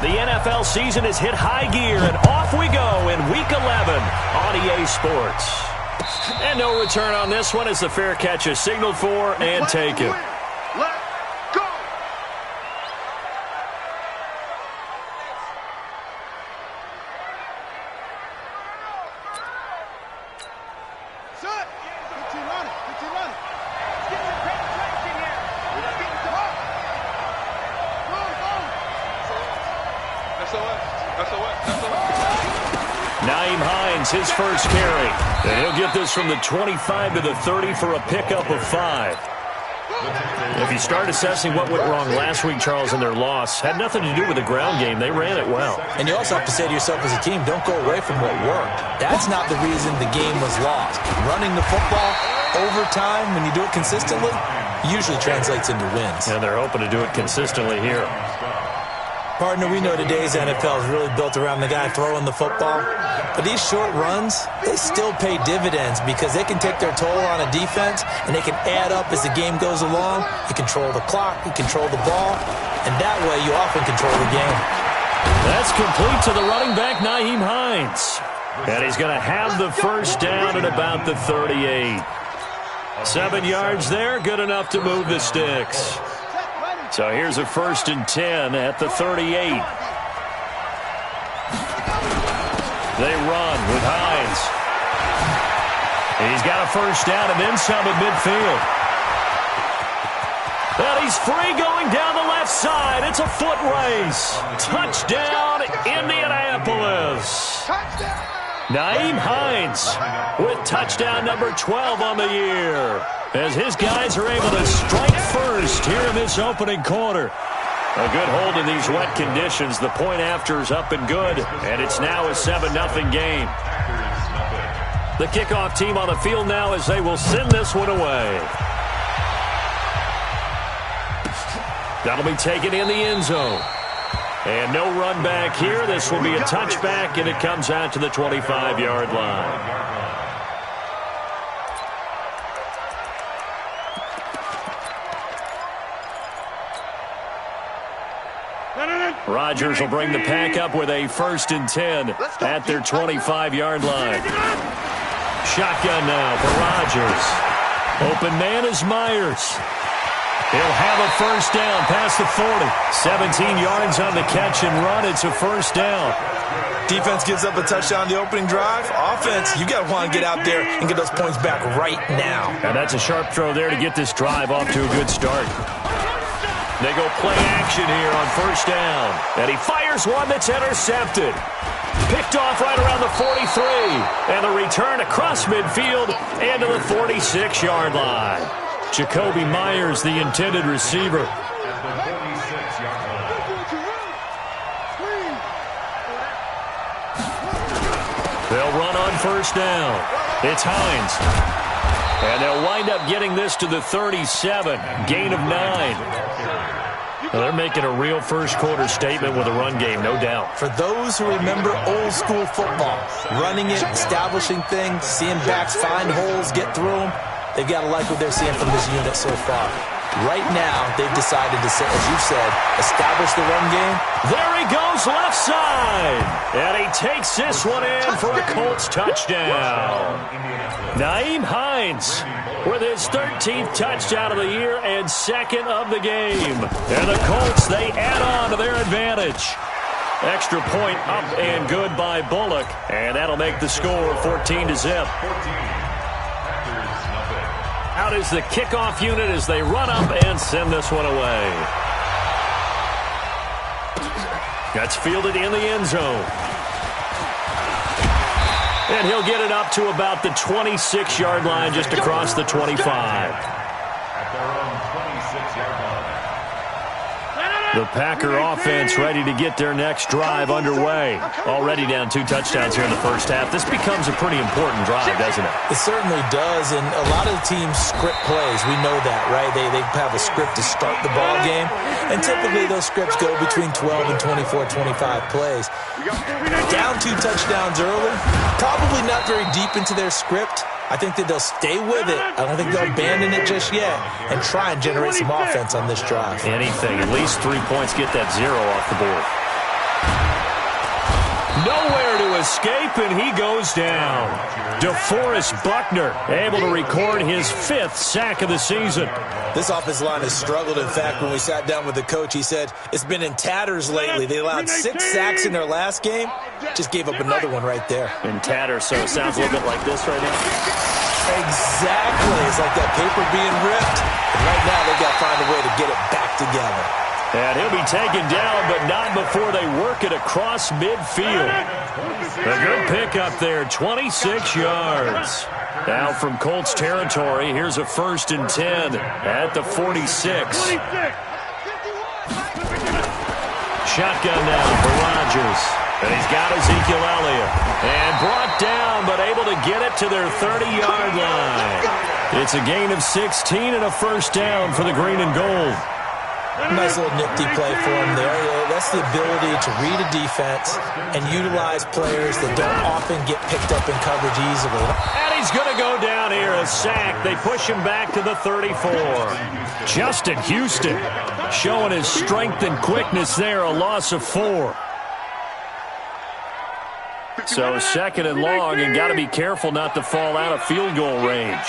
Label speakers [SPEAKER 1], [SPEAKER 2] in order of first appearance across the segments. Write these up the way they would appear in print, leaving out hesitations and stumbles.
[SPEAKER 1] The NFL season has hit high gear, and off we go in Week 11 on EA Sports. And no return on this one as the fair catch is signaled for and taken.
[SPEAKER 2] His first carry, and he'll get this from the 25 to the 30 for a pickup of 5.
[SPEAKER 1] If you start assessing what went wrong last week, Charles, in their loss, had nothing to do with the ground game. They ran it well.
[SPEAKER 3] And you also have to say to yourself as a team, don't go away from what worked. That's not the reason the game was lost. Running the football over time, when you do it consistently, usually translates into wins.
[SPEAKER 1] And they're hoping to do it consistently here.
[SPEAKER 3] Partner, we know today's NFL is really built around the guy throwing the football. But these short runs, they still pay dividends because they can take their toll on a defense, and they can add up as the game goes along. You control the clock, you control the ball, and that way you often control the game.
[SPEAKER 1] That's complete to the running back, Nyheim Hines. And he's going to have the first down at about the 38. 7 yards there, good enough to move the sticks. So here's a 1st and 10 at the 38. They run with Hines. He's got a first down and then some at midfield. And he's free going down the left side. It's a foot race. Touchdown, Indianapolis. Nyheim Hines with touchdown number 12 on the year, as his guys are able to strike first here in this opening quarter. A good hold in these wet conditions. The point after is up and good, and it's now a 7-0 game. The kickoff team on the field now as they will send this one away. That'll be taken in the end zone. And no run back here. This will be a touchback, and it comes out to the 25-yard line. Rodgers will bring the pack up with a 1st and 10 at their 25-yard line. Shotgun now for Rodgers. Open man is Myers. He'll have a first down past the 40. 17 yards on the catch and run. It's a first down.
[SPEAKER 3] Defense gives up a touchdown the opening drive. Offense, you got to want to get out there and get those points back right now.
[SPEAKER 1] And that's a sharp throw there to get this drive off to a good start. They go play action here on first down. And he fires one that's intercepted. Picked off right around the 43. And the return across midfield and to the 46-yard line. Jacoby Myers, the intended receiver. They'll run on first down. It's Hines. And they'll wind up getting this to the 37. Gain of 9. Well, they're making a real first-quarter statement with a run game, no doubt.
[SPEAKER 3] For those who remember old-school football, running it, establishing things, seeing backs find holes, get through them, they've got to like what they're seeing from this unit so far. Right now, they've decided to, as you said, establish the run game.
[SPEAKER 1] There he goes left side. And he takes this one in for a Colts touchdown. Nyheim Hines with his 13th touchdown of the year and 2nd of the game. And the Colts, they add on to their advantage. Extra point up and good by Bullock. And that'll make the score 14-0. Out is the kickoff unit as they run up and send this one away. That's fielded in the end zone. And he'll get it up to about the 26-yard line, just across the 25. The Packer offense ready to get their next drive underway. Already down 2 touchdowns here in the first half. This becomes a pretty important drive, doesn't it?
[SPEAKER 3] It certainly does, and a lot of the teams script plays. We know that, right? They have a script to start the ball game, and typically those scripts go between 12 and 24, 25 plays. Down 2 touchdowns early, probably not very deep into their script. I think that they'll stay with it. I don't think they'll abandon it just yet and try and generate some offense on this drive.
[SPEAKER 1] Anything. At least 3 points, get that 0 off the board. Nowhere to escape, and he goes down. DeForest Buckner able to record his 5th sack of the season.
[SPEAKER 3] This offensive line has struggled. In fact, when we sat down with the coach, he said it's been in tatters lately. They allowed 6 sacks in their last game. Just gave up another one right there.
[SPEAKER 1] In tatters, so it sounds a little bit like this right now.
[SPEAKER 3] Exactly. It's like that paper being ripped. And right now, they've got to find a way to get it back together.
[SPEAKER 1] And he'll be taken down, but not before they work it across midfield. A good pickup there, 26 yards. Now from Colts territory, here's a 1st and 10 at the 46. Shotgun now for Rodgers. And he's got Ezekiel Elliott. And brought down, but able to get it to their 30-yard line. It's a gain of 16 and a 1st down for the green and gold.
[SPEAKER 3] Nice little nifty play for him there. That's the ability to read a defense and utilize players that don't often get picked up in coverage easily.
[SPEAKER 1] And he's going to go down here, a sack. They push him back to the 34. Justin Houston showing his strength and quickness there, a loss of 4. So 2nd and long, and got to be careful not to fall out of field goal range.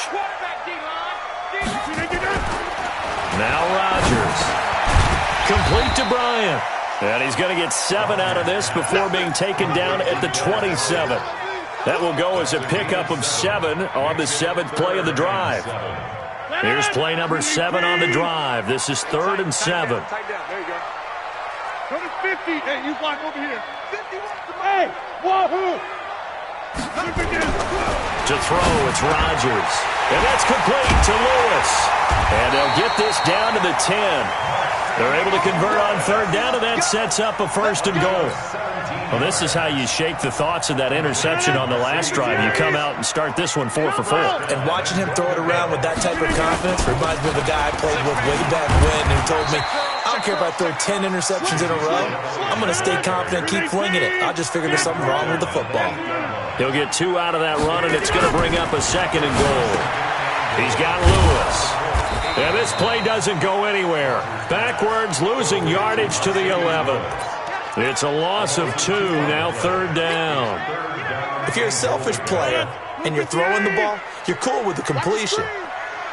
[SPEAKER 1] Now Rodgers. Complete to Bryant. And he's going to get 7 out of this before being taken down at the 27. That will go as a pickup of 7 on the 7th play of the drive. Here's play number 7 on the drive. This is 3rd and 7.
[SPEAKER 4] There you go. Go to 50. Hey, you block over here. 51. Hey, wahoo.
[SPEAKER 1] To throw, it's Rodgers. And that's complete to Lewis. And they'll get this down to the 10. They're able to convert on 3rd down, and that sets up a 1st and goal. Well, this is how you shake the thoughts of that interception on the last drive. You come out and start this one 4 for 4.
[SPEAKER 3] And watching him throw it around with that type of confidence reminds me of a guy I played with way back when who told me, I don't care if I throw 10 interceptions in a row. I'm going to stay confident and keep flinging it. I just figured there's something wrong with the football.
[SPEAKER 1] He'll get 2 out of that run, and it's going to bring up a 2nd and goal. He's got Lewis. And this play doesn't go anywhere. Backwards, losing yardage to the 11. It's a loss of 2, now 3rd down.
[SPEAKER 3] If you're a selfish player and you're throwing the ball, you're cool with the completion.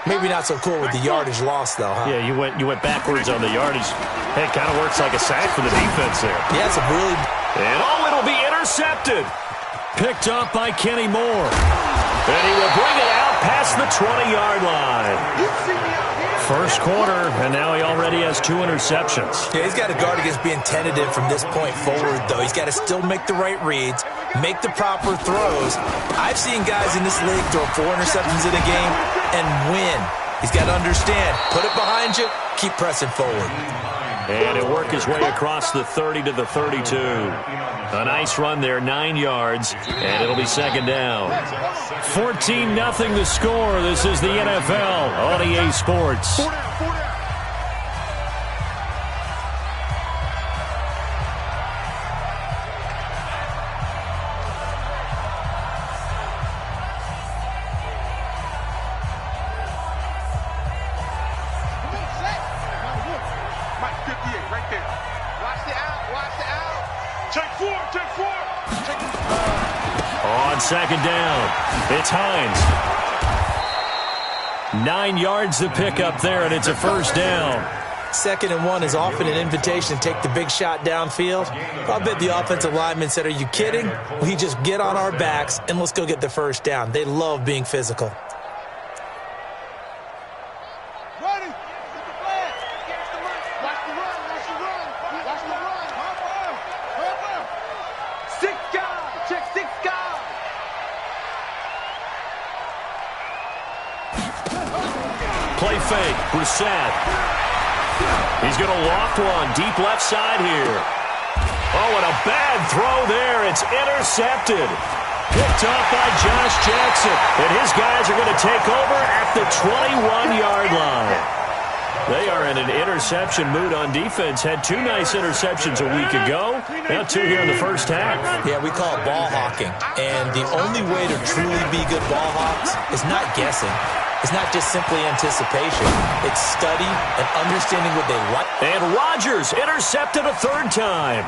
[SPEAKER 3] Maybe not so cool with the yardage loss, though, huh?
[SPEAKER 1] Yeah, you went backwards on the yardage. Hey, it kind of works like a sack for the defense there.
[SPEAKER 3] Yeah, it's a really...
[SPEAKER 1] And it'll be intercepted. Picked up by Kenny Moore. And he will bring it out past the 20-yard line. First quarter, and now he already has 2 interceptions.
[SPEAKER 3] Yeah, he's got to guard against being tentative from this point forward, though. He's got to still make the right reads, make the proper throws. I've seen guys in this league throw 4 interceptions in a game and win. He's got to understand, put it behind you, keep pressing forward.
[SPEAKER 1] And he'll work his way across the 30 to the 32. A nice run there, 9 yards, and it'll be 2nd down. 14-0 the score. This is the NFL on EA Sports. On 2nd down, it's Hines. 9 yards to pick up there, and it's a 1st down.
[SPEAKER 3] 2nd and 1 is often an invitation to take the big shot downfield. I bet the offensive lineman said, are you kidding? We just get on our backs and let's go get the 1st down. They love being physical.
[SPEAKER 1] Play fake, Brissett. He's going to loft one, deep left side here. Oh, and a bad throw there. It's intercepted. Picked up by Josh Jackson. And his guys are going to take over at the 21-yard line. They are in an interception mood on defense. Had 2 nice interceptions a week ago. Now 2 here in the first half.
[SPEAKER 3] Yeah, we call it ball hawking. And the only way to truly be good ball hawks is not guessing. is not just simply anticipation. It's study and understanding what they like.
[SPEAKER 1] And Rodgers intercepted a third time.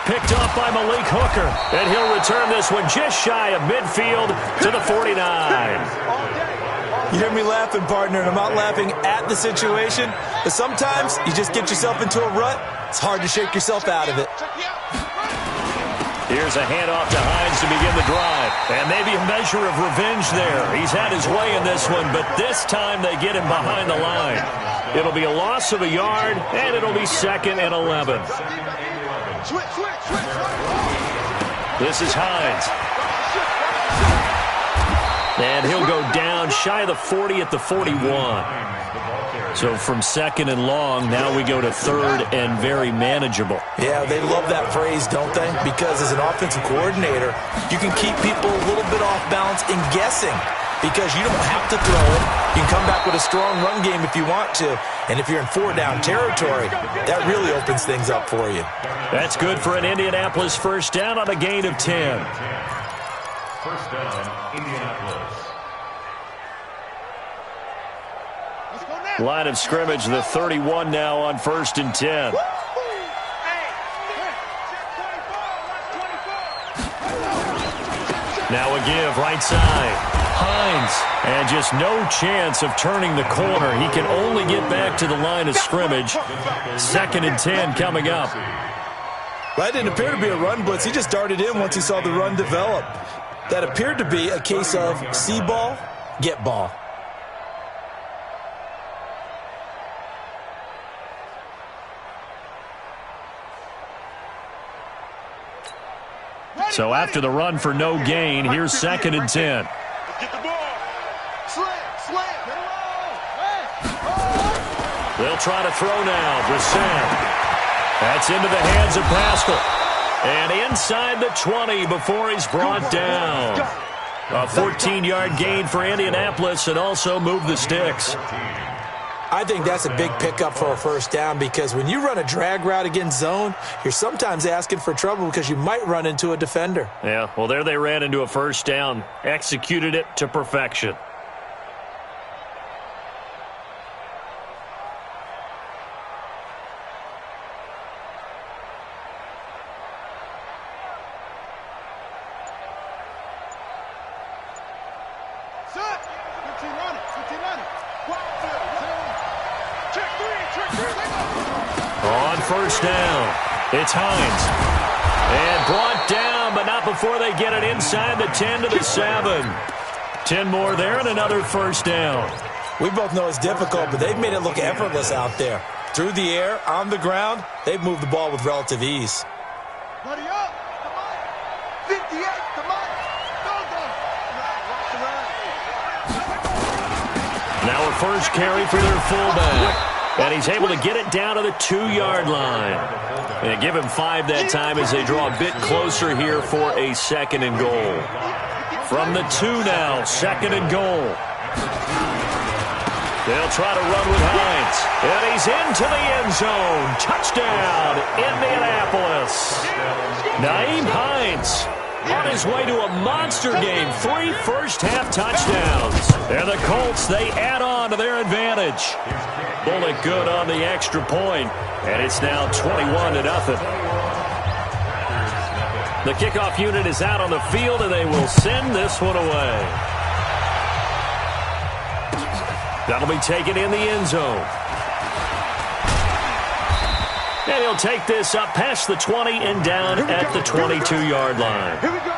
[SPEAKER 1] Picked off by Malik Hooker. And he'll return this one just shy of midfield to the 49.
[SPEAKER 3] You hear me laughing, partner, and I'm not laughing at the situation. But sometimes you just get yourself into a rut. It's hard to shake yourself out of it.
[SPEAKER 1] Here's a handoff to Hines to begin the drive. And maybe a measure of revenge there. He's had his way in this one, but this time they get him behind the line. It'll be a loss of a yard, and it'll be 2nd and 11. This is Hines. And he'll go down shy of the 40 at the 41. So from 2nd and long, now we go to 3rd and very manageable.
[SPEAKER 3] Yeah, they love that phrase, don't they? Because as an offensive coordinator, you can keep people a little bit off balance in guessing because you don't have to throw it. You can come back with a strong run game if you want to. And if you're in 4-down territory, that really opens things up for you.
[SPEAKER 1] That's good for an Indianapolis first down on a gain of 10.
[SPEAKER 2] First down, Indianapolis.
[SPEAKER 1] Line of scrimmage, the 31 now on 1st and 10. Now a give, right side. Hines, and just no chance of turning the corner. He can only get back to the line of scrimmage. 2nd and 10 coming up.
[SPEAKER 3] Well, that didn't appear to be a run blitz. He just darted in once he saw the run develop. That appeared to be a case of see ball, get ball.
[SPEAKER 1] So after the run for no gain, here's 2nd and 10.
[SPEAKER 4] Get the ball. Slant.
[SPEAKER 1] They'll try to throw now. Brissett. That's into the hands of Pascal. And inside the 20 before he's brought down. A 14-yard gain for Indianapolis and also move the sticks.
[SPEAKER 3] I think that's a big pickup for a first down because when you run a drag route against zone, you're sometimes asking for trouble because you might run into a defender.
[SPEAKER 1] Yeah, well, there they ran into a first down. Executed it to perfection. On first down, it's Hines. And brought down, but not before they get it inside the 10 to the 7. 10 more there and another first down.
[SPEAKER 3] We both know it's difficult, but they've made it look effortless out there. Through the air, on the ground, they've moved the ball with relative ease.
[SPEAKER 4] Buddy up. Come on. 58. Come on.
[SPEAKER 1] Now a first carry for their fullback. And he's able to get it down to the 2-yard line. And give him 5 that time as they draw a bit closer here for a 2nd and goal. From the 2 now, 2nd and goal. They'll try to run with Hines. And he's into the end zone. Touchdown, Indianapolis. Naeem Hines on his way to a monster game. 3 first-half touchdowns. And the Colts, they add on to their advantage. Bullet good on the extra point, and it's now 21-0. The kickoff unit is out on the field, and they will send this one away. That'll be taken in the end zone. And he'll take this up past the 20 and down at the 22-yard line.
[SPEAKER 4] Here we go.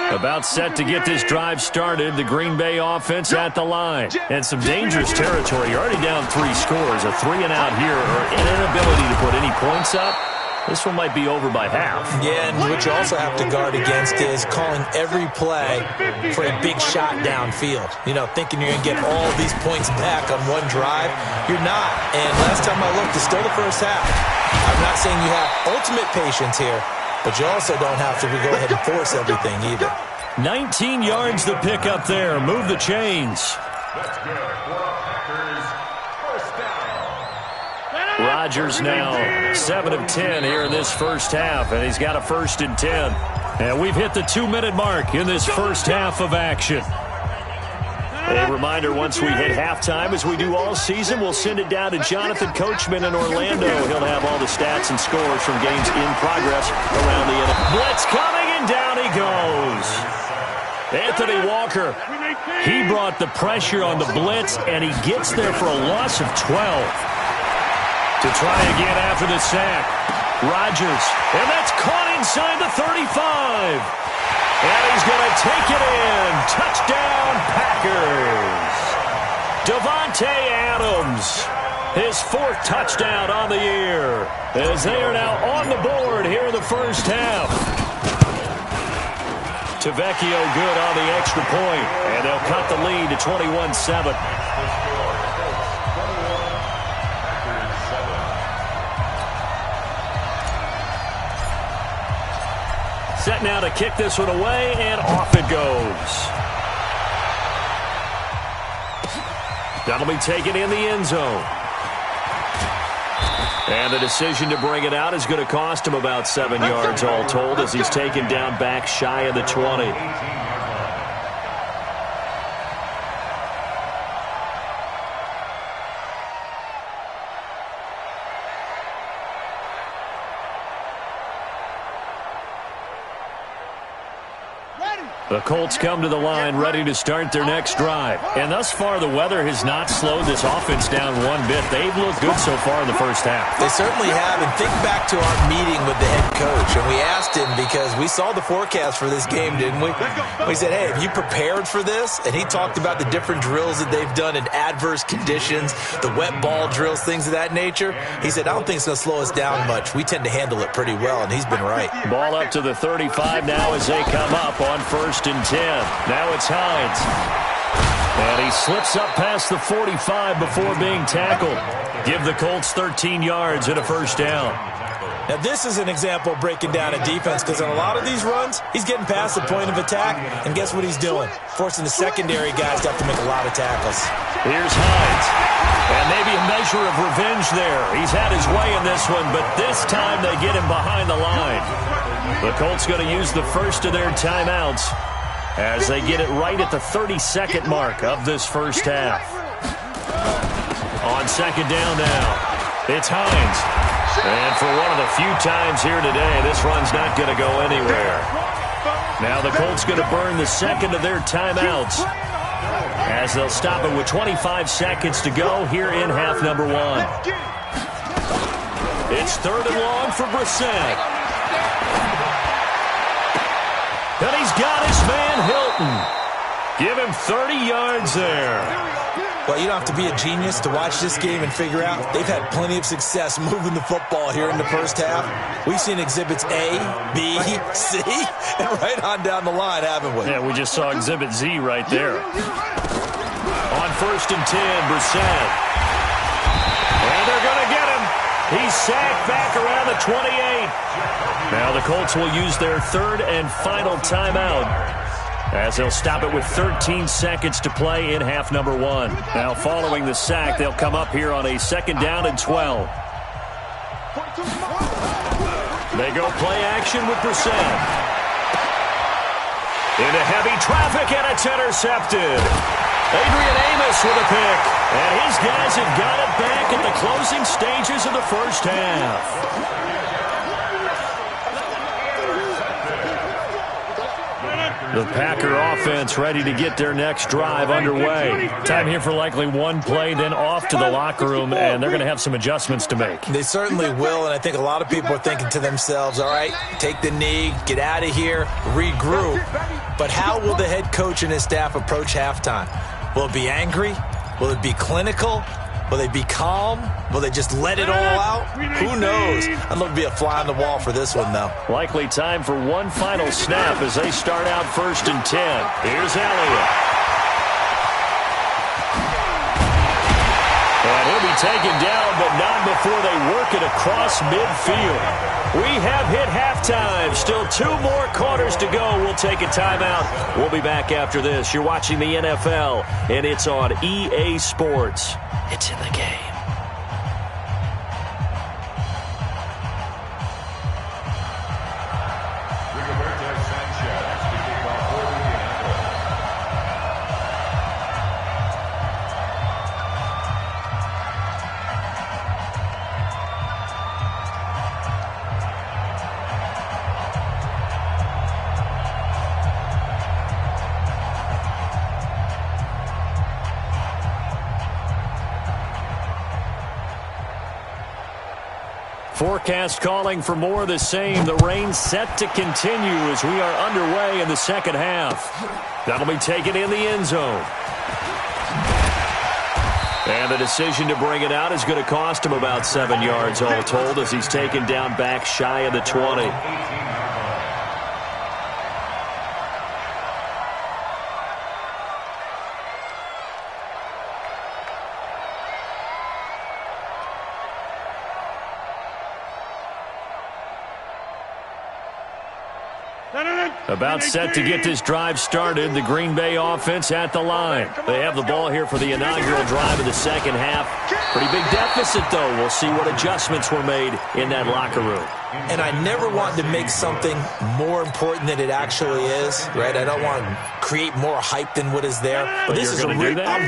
[SPEAKER 1] About set to get this drive started. The Green Bay offense at the line. And some dangerous territory. You're already down 3 scores. A 3-and-out here or an inability to put any points up. This one might be over by half.
[SPEAKER 3] Yeah, and what you also have to guard against is calling every play for a big shot downfield. You know, thinking you're going to get all these points back on one drive. You're not. And last time I looked, it's still the first half. I'm not saying you have ultimate patience here, but you also don't have to go ahead and force everything either.
[SPEAKER 1] 19 yards to pick up there. Move the chains. Rodgers now 7 of 10 here in this first half, and he's got a 1st and 10. And we've hit the 2-minute mark in this first half of action. A reminder, once we hit halftime, as we do all season, we'll send it down to Jonathan Coachman in Orlando. He'll have all the stats and scores from games in progress around the NFL. Blitz coming, and down he goes. Anthony Walker, he brought the pressure on the blitz, and he gets there for a loss of 12. To try again after the sack. Rodgers, and that's caught inside the 35. And he's going to take it in. Touchdown, Packers. Davante Adams, his 4th touchdown on the year, as they are now on the board here in the first half. Tavecchio good on the extra point, and they'll cut the lead to 21-7. Set now to kick this one away, and off it goes. That'll be taken in the end zone. And the decision to bring it out is going to cost him about 7 yards all told, as he's taken down back shy of the 20. The Colts come to the line ready to start their next drive. And thus far, the weather has not slowed this offense down one bit. They've looked good so far in the first half.
[SPEAKER 3] They certainly have. And think back to our meeting with the head coach. And we asked him, because we saw the forecast for this game, didn't we? We said, hey, have you prepared for this? And he talked about the different drills that they've done in adverse conditions, the wet ball drills, things of that nature. He said, I don't think it's going to slow us down much. We tend to handle it pretty well, and he's been right.
[SPEAKER 1] Ball up to the 35 now as they come up on 1st and 10. Now it's Hines. And he slips up past the 45 before being tackled. Give the Colts 13 yards and a 1st down.
[SPEAKER 3] Now, this is an example of breaking down a defense, because in a lot of these runs, he's getting past the point of attack, and guess what he's doing? Forcing the secondary guys to have to make a lot of tackles.
[SPEAKER 1] Here's Hines. And maybe a measure of revenge there. He's had his way in this one, but this time they get him behind the line. The Colts going to use the first of their timeouts as they get it right at the 32nd mark of this first half. On 2nd down now, it's Hines. And for one of the few times here today, this run's not going to go anywhere. Now the Colts going to burn the 2nd of their timeouts, as they'll stop it with 25 seconds to go here in half number 1. It's 3rd and long for Brissett. And he's got his man Hilton. Give him 30 yards there.
[SPEAKER 3] Well, you don't have to be a genius to watch this game and figure out they've had plenty of success moving the football here in the first half. We've seen exhibits A, B, C, and right on down the line, haven't we?
[SPEAKER 1] Yeah, we just saw exhibit Z right there. On 1st and 10, Brissett. And they're going to get him. He's sacked back around the 28. Now the Colts will use their 3rd and final timeout, as they'll stop it with 13 seconds to play in half number 1. Now following the sack, they'll come up here on a 2nd down and 12. They go play action with Brissett. Into heavy traffic, and it's intercepted. Adrian Amos with a pick. And his guys have got it back at the closing stages of the first half. The Packer offense ready to get their next drive underway. Time here for likely one play, then off to the locker room, and they're going to have some adjustments to make.
[SPEAKER 3] They certainly will, and I think a lot of people are thinking to themselves, all right, take the knee, get out of here, regroup. But how will the head coach and his staff approach halftime? Will it be angry? Will it be clinical? Will they be calm? Will they just let it all out? Who knows? I'd love to be a fly on the wall for this one, though.
[SPEAKER 1] Likely time for one final snap as they start out 1st and 10. Here's Elliott. And he'll be taken down, but not before they work it across midfield. We have hit halftime. Still 2 more quarters to go. We'll take a timeout. We'll be back after this. You're watching the NFL, and it's on EA Sports. It's in the game. Forecast calling for more of the same. The rain set to continue as we are underway in the second half. That'll be taken in the end zone. And the decision to bring it out is going to cost him about 7 yards all told as he's taken down back shy of the 20. About set to get this drive started. The Green Bay offense at the line. They have the ball here for the inaugural drive of the second half. Pretty big deficit, though. We'll see what adjustments were made in that locker room.
[SPEAKER 3] And I never want to make something more important than it actually is, right? I don't want to create more hype than what is there. But this is I'm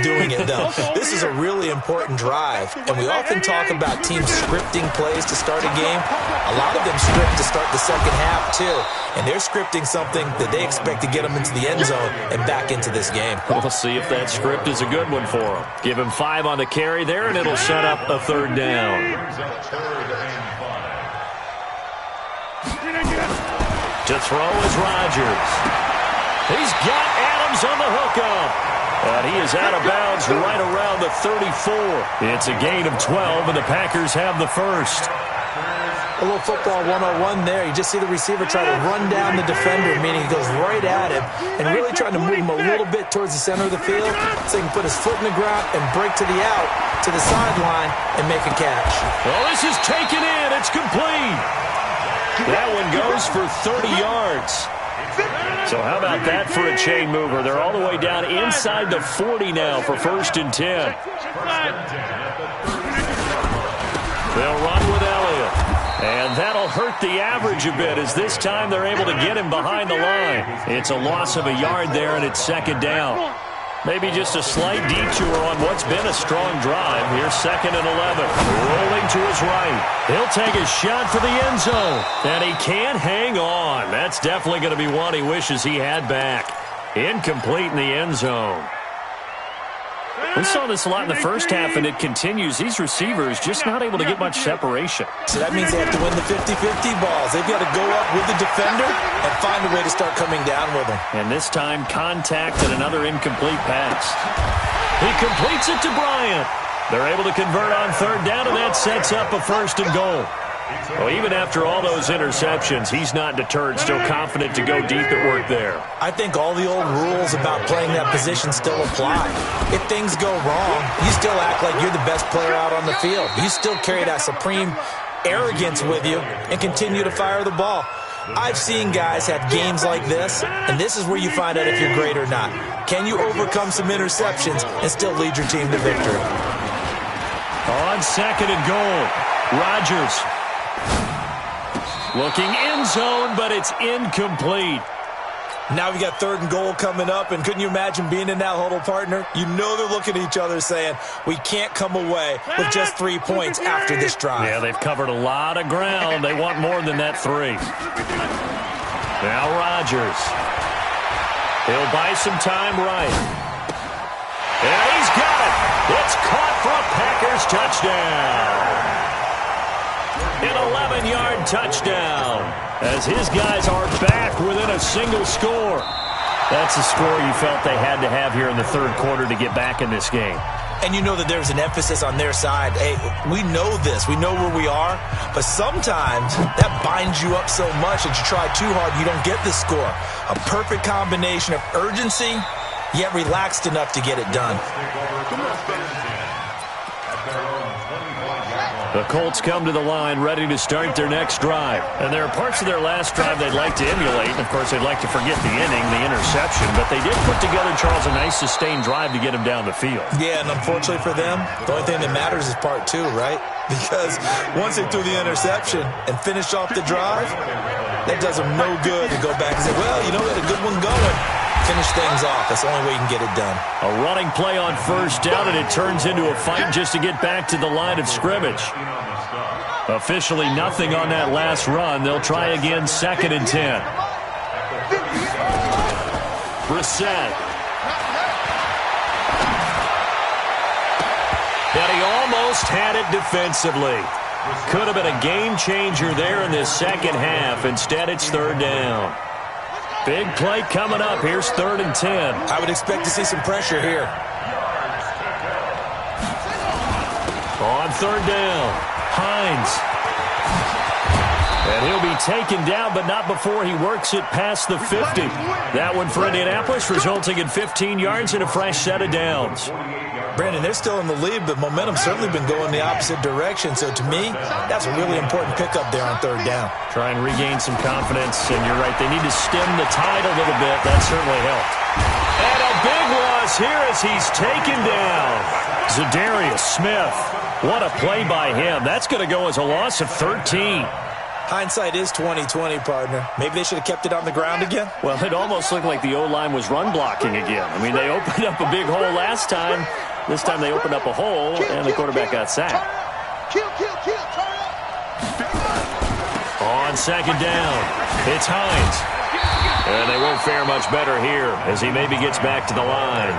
[SPEAKER 3] doing it, though. This is a really important drive. And we often talk about teams scripting plays to start a game. A lot of them script to start the second half, too. And they're scripting something that they expect to get them into the end zone and back into this game.
[SPEAKER 1] We'll see if that script is a good one for them. Give him 5 on the carry there, and it'll set up a third down. To throw is Rodgers. He's got Adams on the hookup. And he is out of bounds right around the 34. It's a gain of 12, and the Packers have the first.
[SPEAKER 3] A little football 101 there. You just see the receiver try to run down the defender, meaning he goes right at him and really trying to move him a little bit towards the center of the field so he can put his foot in the ground and break to the out, to the sideline, and make a catch.
[SPEAKER 1] Well, this is taken in. It's complete. That one goes for 30 yards. So how about that for a chain mover? They're all the way down inside the 40 now for 1st and 10. They'll run with Elliott. And that'll hurt the average a bit as this time they're able to get him behind the line. It's a loss of a yard there, and it's 2nd down. Maybe just a slight detour on what's been a strong drive. Here's 2nd and 11. Rolling to his right. He'll take a shot for the end zone. And he can't hang on. That's definitely going to be one he wishes he had back. Incomplete in the end zone. We saw this a lot in the first half, and it continues. These receivers just not able to get much separation.
[SPEAKER 3] So that means they have to win the 50-50 balls. They've got to go up with the defender and find a way to start coming down with them.
[SPEAKER 1] And this time, contact and another incomplete pass. He completes it to Bryant. They're able to convert on 3rd down, and that sets up a 1st and goal. Well, even after all those interceptions, he's not deterred, still confident to go deep at work there.
[SPEAKER 3] I think all the old rules about playing that position still apply. If things go wrong, you still act like you're the best player out on the field. You still carry that supreme arrogance with you and continue to fire the ball. I've seen guys have games like this, and this is where you find out if you're great or not. Can you overcome some interceptions and still lead your team to victory?
[SPEAKER 1] On 2nd and goal, Rodgers. Looking end zone, but it's incomplete.
[SPEAKER 3] Now we got 3rd and goal coming up, and couldn't you imagine being in that huddle, partner? You know they're looking at each other saying, we can't come away with just 3 points after this drive.
[SPEAKER 1] Yeah, they've covered a lot of ground. They want more than that 3. Now Rodgers. He'll buy some time right. And he's got it. It's caught for a Packers touchdown. An 11-yard touchdown as his guys are back within a single score. That's a score you felt they had to have here in the 3rd quarter to get back in this game.
[SPEAKER 3] And you know that there's an emphasis on their side. Hey, we know this. We know where we are. But sometimes that binds you up so much that you try too hard, you don't get the score. A perfect combination of urgency, yet relaxed enough to get it done.
[SPEAKER 1] The Colts come to the line ready to start their next drive. And there are parts of their last drive they'd like to emulate. And, of course, they'd like to forget the inning, the interception. But they did put together, Charles, a nice sustained drive to get him down the field.
[SPEAKER 3] Yeah, and unfortunately for them, the only thing that matters is part 2, right? Because once they threw the interception and finished off the drive, that does them no good to go back and say, well, you know, we had a good one going. Finish things off. That's the only way you can get it done.
[SPEAKER 1] A running play on 1st down, and it turns into a fight just to get back to the line of scrimmage. Officially nothing on that last run. They'll try again 2nd and 10. Brissett. And he almost had it defensively. Could have been a game changer there in this second half. Instead, it's third down. Big play coming up. Here's 3rd and 10.
[SPEAKER 3] I would expect to see some pressure here.
[SPEAKER 1] On 3rd down, Hines. And he'll be taken down, but not before he works it past the 50. That one for Indianapolis, resulting in 15 yards and a fresh set of downs.
[SPEAKER 3] Brandon, they're still in the lead, but momentum's certainly been going the opposite direction. So to me, that's a really important pickup there on 3rd down.
[SPEAKER 1] Try and regain some confidence, and you're right, they need to stem the tide a little bit. That certainly helped. And a big loss here as he's taken down. Zadarius Smith. What a play by him. That's going to go as a loss of 13.
[SPEAKER 3] Hindsight is 20/20, partner. Maybe they should have kept it on the ground again?
[SPEAKER 1] Well, it almost looked like the O-line was run blocking again. I mean, they opened up a big hole last time. This time they opened up a hole, and the quarterback got sacked. On 2nd down, it's Hines. And they won't fare much better here as he maybe gets back to the line.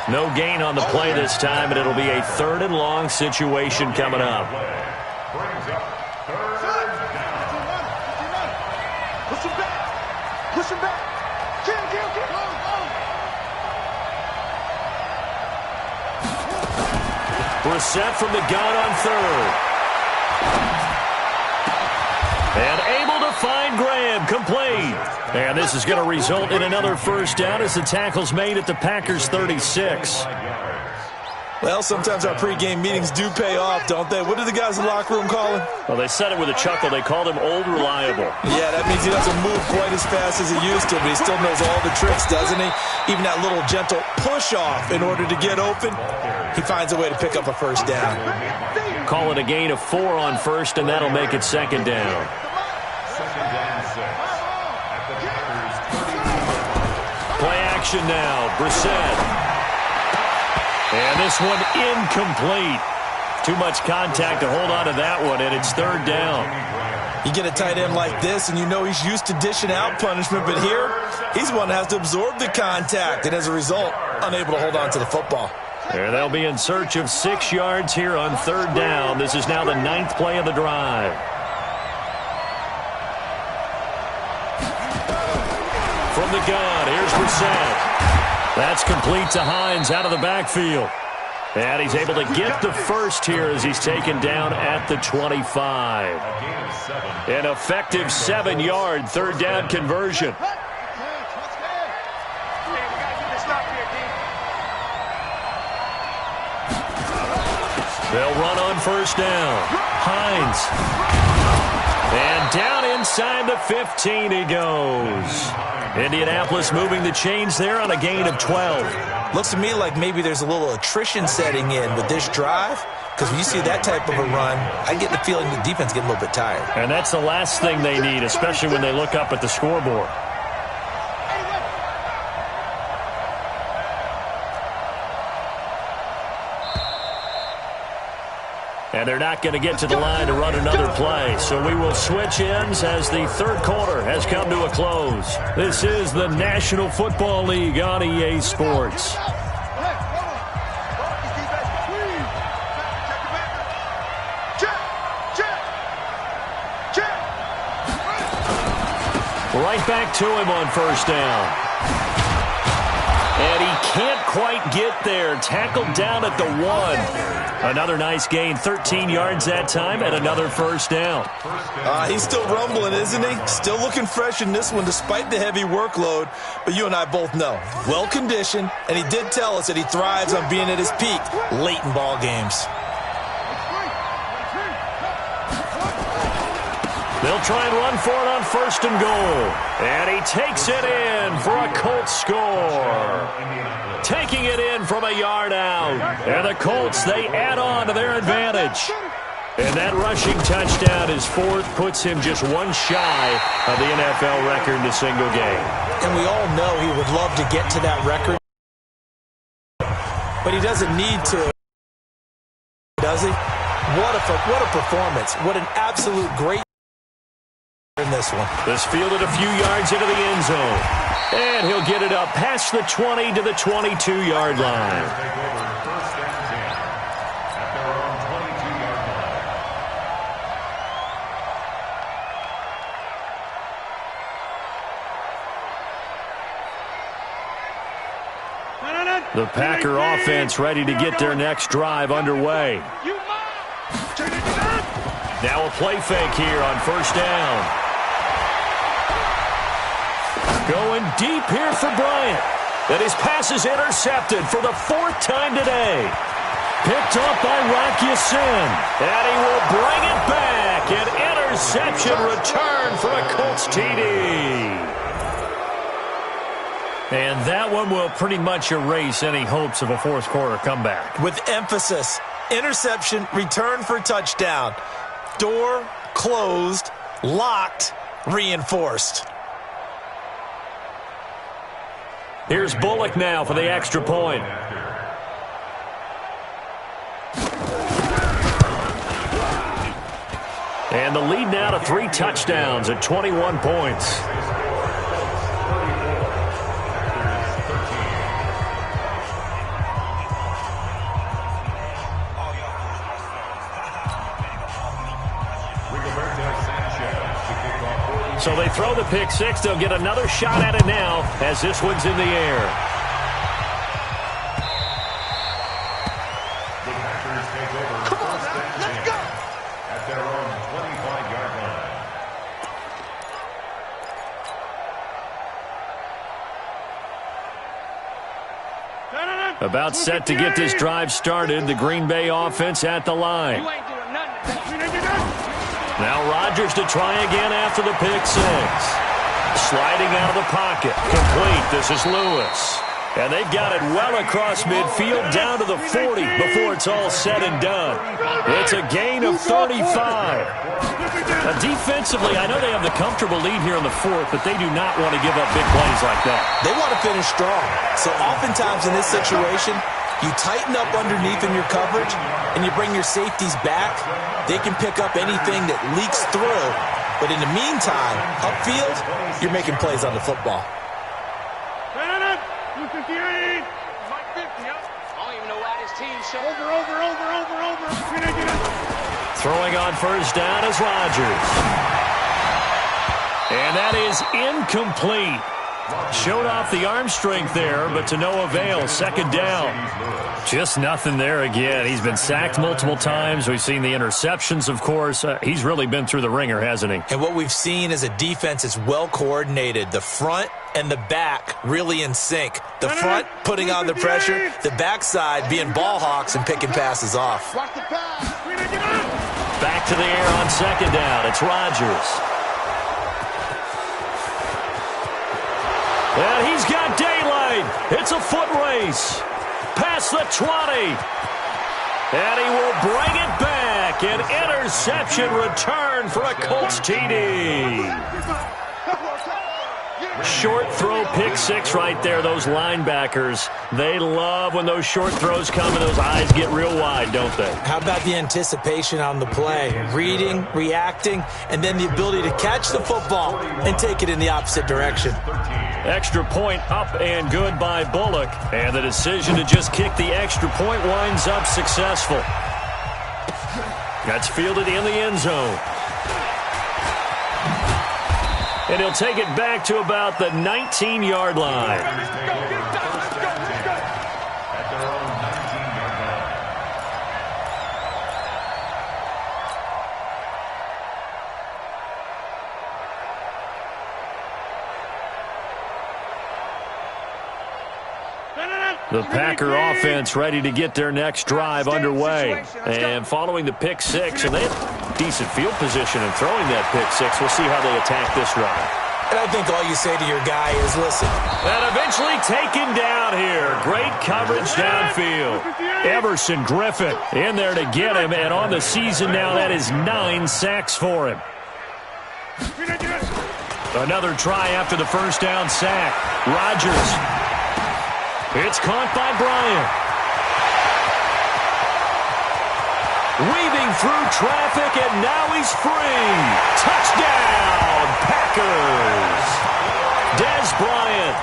[SPEAKER 1] No gain on the play this time, and it'll be a 3rd and long situation coming up.
[SPEAKER 4] Push him back. Kill.
[SPEAKER 1] Brissett from the gun on 3rd. And able to find Graham, complete. And this is going to result in another first down as the tackle's made at the Packers' 36.
[SPEAKER 3] Well, sometimes our pregame meetings do pay off, don't they? What do the guys in the locker room call him?
[SPEAKER 1] Well, they said it with a chuckle. They called him Old Reliable.
[SPEAKER 3] Yeah, that means he doesn't move quite as fast as he used to, but he still knows all the tricks, doesn't he? Even that little gentle push-off in order to get open, he finds a way to pick up a first down.
[SPEAKER 1] Call it a gain of 4 on 1st, and that'll make it 2nd down. Play action now. Brissett. And this one incomplete. Too much contact to hold on to that one, and it's 3rd down.
[SPEAKER 3] You get a tight end like this, and you know he's used to dishing out punishment, but here, he's one that has to absorb the contact, and as a result, unable to hold on to the football.
[SPEAKER 1] And they'll be in search of 6 yards here on 3rd down. This is now the 9th play of the drive. From the gun, here's Brissett. That's complete to Hines out of the backfield. And he's able to get the first here as he's taken down at the 25. An effective 7-yard 3rd down conversion. They'll run on 1st down. Hines. And down inside the 15 he goes. Indianapolis moving the chains there on a gain of 12.
[SPEAKER 3] Looks to me like maybe there's a little attrition setting in with this drive, because when you see that type of a run, I get the feeling the defense getting a little bit tired.
[SPEAKER 1] And that's the last thing they need, especially when they look up at the scoreboard. And they're not going to get to the line to run another play. So we will switch ends as the 3rd quarter has come to a close. This is the National Football League on EA Sports. Right back to him on 1st down. And he can't quite get there. Tackled down at the 1. Another nice gain, 13 yards that time, and another 1st down.
[SPEAKER 3] He's still rumbling, isn't he? Still looking fresh in this one despite the heavy workload. But you and I both know, well-conditioned, and he did tell us that he thrives on being at his peak late in ball games.
[SPEAKER 1] They'll try and run for it on 1st and goal. And he takes it in for a Colts score. Taking it in from a yard out. And the Colts, they add on to their advantage. And that rushing touchdown, his 4th, puts him just 1 shy of the NFL record in a single game.
[SPEAKER 3] And we all know he would love to get to that record. But he doesn't need to, does he? What a performance. What an absolute great in this one.
[SPEAKER 1] This fielded a few yards into the end zone. And he'll get it up past the 20 to the 22-yard line. The Packer offense ready to get their next drive underway. Now a play fake here on first down. Going deep here for Bryant. And his pass is intercepted for the 4th time today. Picked up by Rock Ya-Sin. And he will bring it back. An interception return for a Colts TD. And that one will pretty much erase any hopes of a fourth quarter comeback.
[SPEAKER 3] With emphasis, interception, return for touchdown. Door closed, locked, reinforced.
[SPEAKER 1] Here's Bullock now for the extra point. And the lead now to 3 touchdowns at 21 points. So they throw the pick six. They'll get another shot at it now as this one's in the air.
[SPEAKER 4] Come on, let's go. At their own 25-yard line.
[SPEAKER 1] About set to get this drive started. The Green Bay offense at the line. Now Rodgers to try again after the pick six. Sliding out of the pocket. Complete. This is Lewis. And they've got it well across midfield down to the 40 before it's all said and done. It's a gain of 35. Now, defensively, I know they have the comfortable lead here in the 4th, but they do not want to give up big plays like that.
[SPEAKER 3] They want to finish strong. So oftentimes in this situation, you tighten up underneath in your coverage, and you bring your safeties back. They can pick up anything that leaks through. But in the meantime, upfield, you're making plays on the football.
[SPEAKER 4] 258. Mike 50, huh? I don't even know why this team shot. Over.
[SPEAKER 1] Throwing on first down is Rodgers. And that is incomplete. Showed off the arm strength there, but to no avail. Second down. Just nothing there again. He's been sacked multiple times. We've seen the interceptions, of course. He's really been through the ringer, hasn't he?
[SPEAKER 3] And what we've seen is a defense that's well coordinated. The front and the back really in sync. The front putting on the pressure, the backside being ball hawks and picking passes off.
[SPEAKER 1] Back to the air on second down. It's Rodgers. And he's got daylight. It's a foot race. Past the 20. And he will bring it back. An interception return for a Colts TD. Short throw pick six right there. Those linebackers, they love when those short throws come and those eyes get real wide, don't they?
[SPEAKER 3] How about the anticipation on the play? Reading, reacting, and then the ability to catch the football and take it in the opposite direction.
[SPEAKER 1] Extra point up and good by Bullock. And the decision to just kick the extra point winds up successful. That's fielded in the end zone. And he'll take it back to about the 19-yard line. The Packer offense ready to get their next drive underway. And following the pick six, and they have decent field position in throwing that pick six. We'll see how they attack this drive.
[SPEAKER 3] And I think all you say to your guy is, listen.
[SPEAKER 1] And eventually taken down here. Great coverage downfield. Everson Griffin in there to get him. And on the season now, that is 9 sacks for him. Another try after the first down sack. Rodgers. It's caught by Bryant. Weaving through traffic, and now he's free. Touchdown, Packers. Dez Bryant,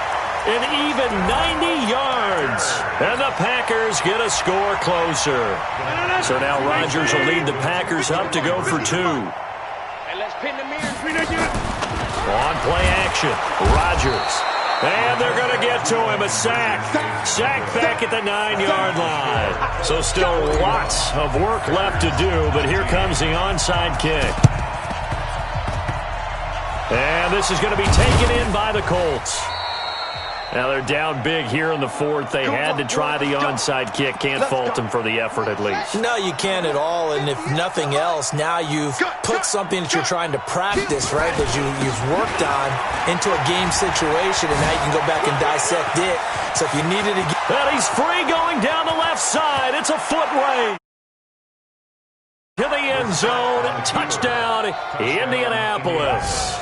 [SPEAKER 1] an even 90 yards. And the Packers get a score closer. So now Rodgers will lead the Packers up to go for 2. On play action, Rodgers. And they're going to get to him. A sack. Sack back at the 9-yard line. So still lots of work left to do, but here comes the onside kick. And this is going to be taken in by the Colts. Now they're down big here in the fourth. They had to try the onside kick. Can't fault them for the effort at least.
[SPEAKER 3] No, you can't at all. And if nothing else, now you've put something that you're trying to practice, right, that you've worked on into a game situation, and now you can go back and dissect it. So if you needed to get...
[SPEAKER 1] Well, he's free going down the left side. It's a foot race. To the end zone. Touchdown, Indianapolis.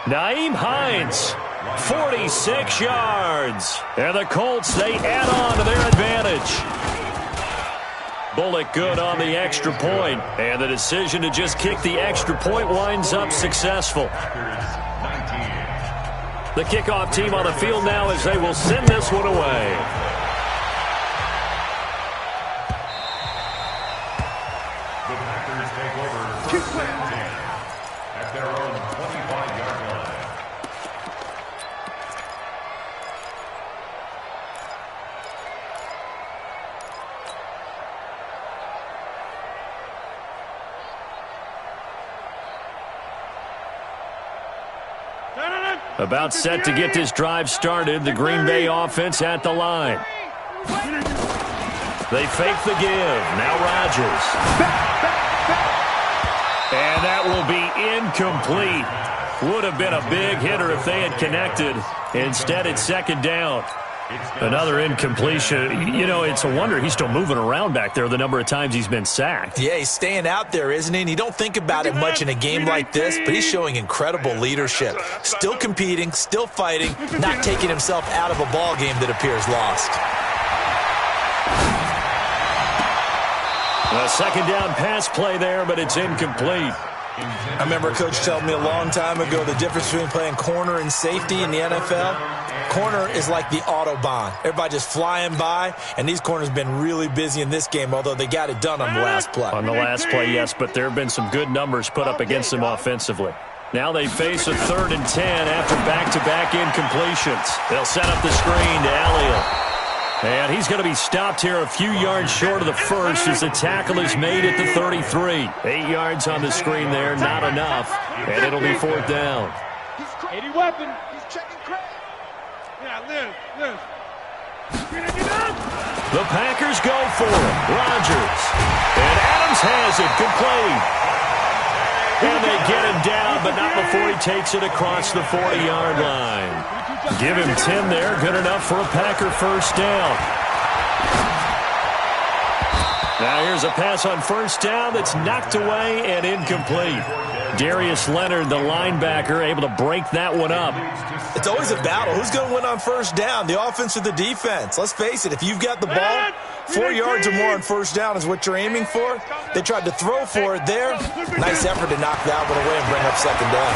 [SPEAKER 1] Nyheim Hines. 46 yards. And the Colts, they add on to their advantage. Bullock good on the extra point. And the decision to just kick the extra point winds up successful. The kickoff team on the field now as they will send this one away.
[SPEAKER 5] The Packers take over at their own 25-yard line.
[SPEAKER 1] About set to get this drive started. The Green Bay offense at the line. They fake the give. Now Rodgers. And that will be incomplete. Would have been a big hitter if they had connected. Instead, it's second down. Another incompletion. You know, it's a wonder he's still moving around back there the number of times he's been sacked.
[SPEAKER 3] Yeah, he's staying out there, isn't he? And you don't think about it much in a game like this, but he's showing incredible leadership. Still competing, still fighting, not taking himself out of a ball game that appears lost.
[SPEAKER 1] A second down pass play there, but it's incomplete.
[SPEAKER 3] I remember a coach telling me a long time ago the difference between playing corner and safety in the NFL. Corner is like the Autobahn. Everybody just flying by, and these corners have been really busy in this game, although they got it done on the last play.
[SPEAKER 1] On the last play, yes, but there have been some good numbers put up against them offensively. Now they face a 3rd and 10 after back-to-back incompletions. They'll set up the screen to Elliott. And he's going to be stopped here a few yards short of the first as the tackle is made at the 33. 8 yards on the screen there, not enough. And it'll be 4th down.
[SPEAKER 4] 80 weapon. He's checking credit. Yeah, Liz.
[SPEAKER 1] The Packers go for it. Rodgers. And Adams has it complete. And they get him down, but not before he takes it across the 40-yard line. Give him 10 there. Good enough for a Packer first down. Now here's a pass on first down that's knocked away and incomplete. Darius Leonard, the linebacker, able to break that one up.
[SPEAKER 3] It's always a battle. Who's going to win on first down, the offense or the defense? Let's face it, if you've got the ball, 4 yards or more on first down is what you're aiming for. They tried to throw for it there. Nice effort to knock that one away and bring up second down.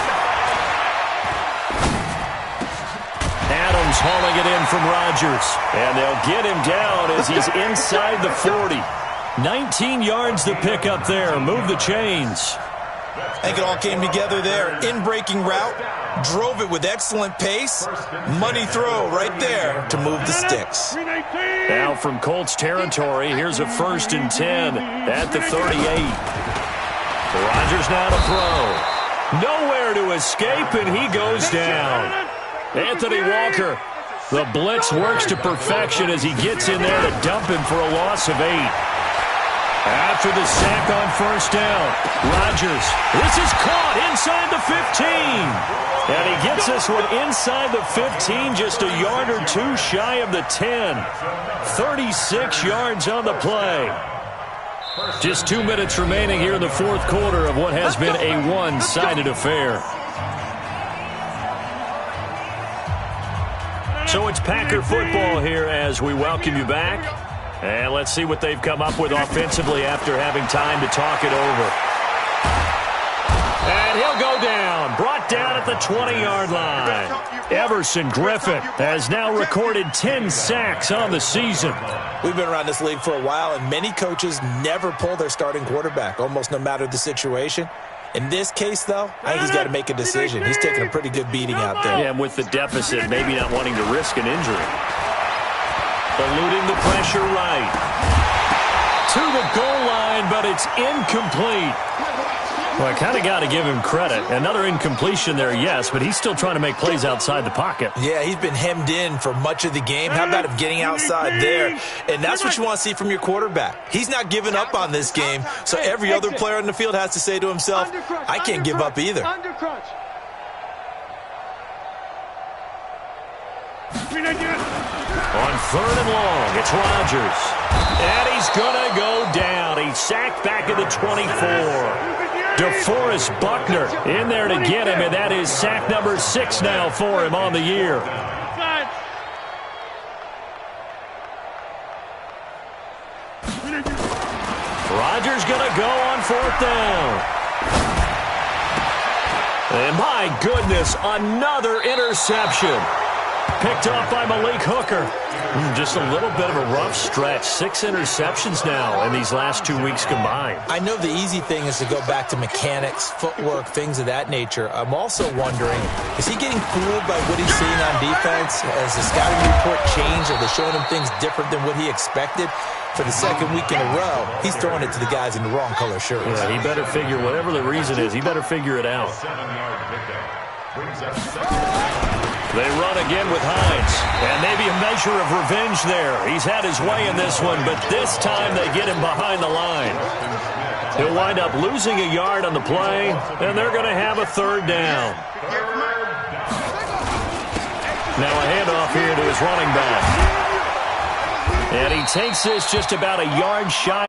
[SPEAKER 1] Adams hauling it in from Rodgers. And they'll get him down as he's inside the 40. 19 yards to pick up there. Move the chains.
[SPEAKER 3] I think it all came together there. In-breaking route. Drove it with excellent pace. Money throw right there to move the sticks.
[SPEAKER 1] Now from Colts territory, here's a 1st and 10 at the 38. Rodgers now to throw. Nowhere to escape, and he goes down. Anthony Walker, the blitz works to perfection as he gets in there to dump him for a loss of 8. After the sack on first down, Rodgers, this is caught inside the 15. And he gets this one inside the 15, just a yard or two shy of the 10. 36 yards on the play. Just 2 minutes remaining here in the fourth quarter of what has been a one-sided affair. So it's Packer football here as we welcome you back. And let's see what they've come up with offensively after having time to talk it over. And he'll go down. Brought down at the 20-yard line. Everson Griffin has now recorded 10 sacks on the season.
[SPEAKER 3] We've been around this league for a while, and many coaches never pull their starting quarterback, almost no matter the situation. In this case, though, I think he's got to make a decision. He's taking a pretty good beating out there.
[SPEAKER 1] Yeah, and with the deficit, maybe not wanting to risk an injury. Eluding the pressure right. To the goal line, but it's incomplete. Well, I kind of got to give him credit. Another incompletion there, yes, but he's still trying to make plays outside the pocket.
[SPEAKER 3] Yeah, he's been hemmed in for much of the game. How about him getting outside there? And that's what you want to see from your quarterback. He's not giving up on this game, so every other player on the field has to say to himself, I can't give up either.
[SPEAKER 1] On 3rd and long, it's Rodgers. And he's going to go down. He's sacked back at the 24. DeForest Buckner in there to get him, and that is sack number 6 now for him on the year. Rodgers going to go on 4th down. And my goodness, another interception. Picked off by Malik Hooker. Just a little bit of a rough stretch. 6 interceptions now in these last 2 weeks combined.
[SPEAKER 3] I know the easy thing is to go back to mechanics, footwork, things of that nature. I'm also wondering, is he getting fooled by what he's seeing on defense? Has the scouting report changed? Are they showing him things different than what he expected? For the second week in a row, he's throwing it to the guys in the wrong color shirts.
[SPEAKER 1] Yeah, he better figure, whatever the reason is, he better figure it out. They run again with Hines, and maybe a measure of revenge there. He's had his way in this one, but this time they get him behind the line. He'll wind up losing a yard on the play, and they're going to have a 3rd down. Now a handoff here to his running back. And he takes this just about a yard shy.